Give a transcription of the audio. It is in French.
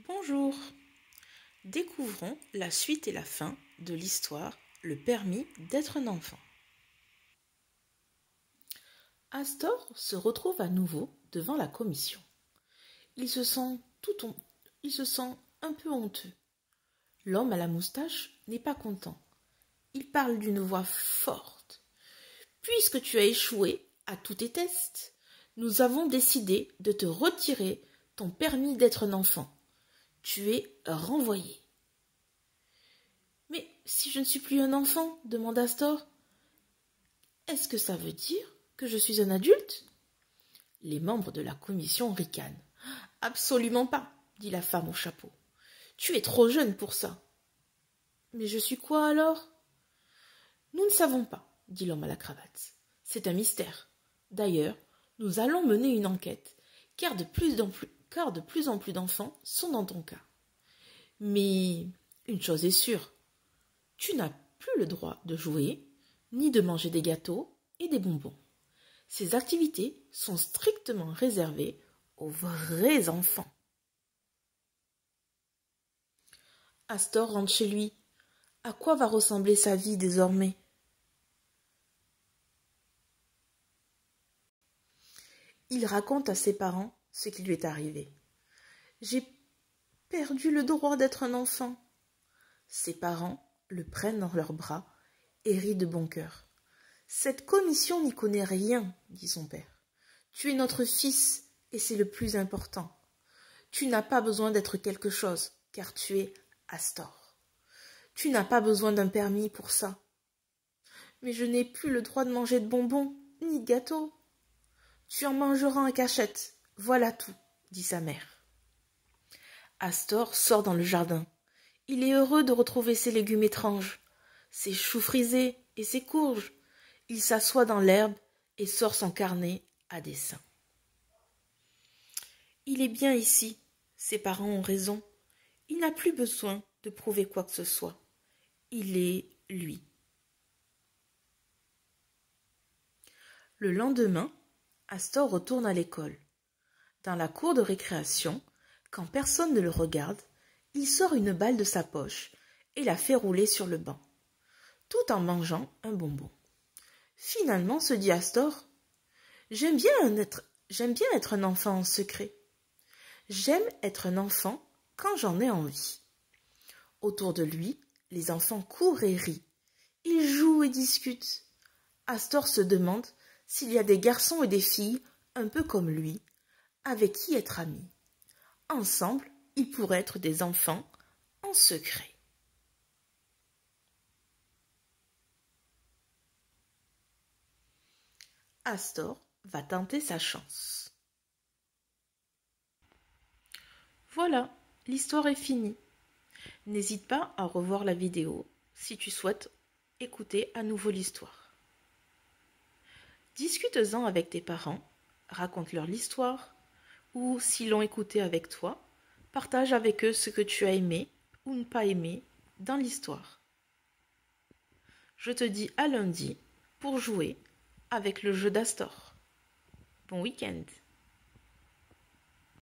Bonjour. Découvrons la suite et la fin de l'histoire Le permis d'être un enfant. Astor se retrouve à nouveau devant la commission. Il se sent un peu honteux. L'homme à la moustache n'est pas content. Il parle d'une voix forte. Puisque tu as échoué à tous tes tests, nous avons décidé de te retirer ton permis d'être un enfant. Tu es renvoyé. Mais si je ne suis plus un enfant, demanda Astor, est-ce que ça veut dire que je suis un adulte? Les membres de la commission ricanent. Absolument pas, dit la femme au chapeau. Tu es trop jeune pour ça. Mais je suis quoi alors? Nous ne savons pas, dit l'homme à la cravate. C'est un mystère. D'ailleurs, nous allons mener une enquête, car de plus en plus d'enfants sont dans ton cas. Mais une chose est sûre, tu n'as plus le droit de jouer, ni de manger des gâteaux et des bonbons. Ces activités sont strictement réservées aux vrais enfants. Astor rentre chez lui. À quoi va ressembler sa vie désormais? Il raconte à ses parents ce qui lui est arrivé. J'ai perdu le droit d'être un enfant. Ses parents le prennent dans leurs bras et rient de bon cœur. Cette commission n'y connaît rien, dit son père. Tu es notre fils et c'est le plus important. Tu n'as pas besoin d'être quelque chose, car tu es Astor. Tu n'as pas besoin d'un permis pour ça. Mais je n'ai plus le droit de manger de bonbons, ni de gâteaux. Tu en mangeras en cachette, voilà tout, dit sa mère. Astor sort dans le jardin. Il est heureux de retrouver ses légumes étranges, ses choux frisés et ses courges. Il s'assoit dans l'herbe et sort son carnet à dessin. Il est bien ici, ses parents ont raison. Il n'a plus besoin de prouver quoi que ce soit. Il est lui. Le lendemain, Astor retourne à l'école. Dans la cour de récréation, quand personne ne le regarde, il sort une balle de sa poche et la fait rouler sur le banc, tout en mangeant un bonbon. Finalement, se dit Astor, j'aime bien être un enfant en secret. J'aime être un enfant quand j'en ai envie. Autour de lui, les enfants courent et rient. Ils jouent et discutent. Astor se demande s'il y a des garçons et des filles un peu comme lui, avec qui être amis. Ensemble, ils pourraient être des enfants en secret. Astor va tenter sa chance. Voilà, l'histoire est finie. N'hésite pas à revoir la vidéo si tu souhaites écouter à nouveau l'histoire. Discute-en avec tes parents, raconte-leur l'histoire, ou s'ils l'ont écouté avec toi, partage avec eux ce que tu as aimé ou ne pas aimé dans l'histoire. Je te dis à lundi pour jouer avec le jeu d'Astor. Bon week-end!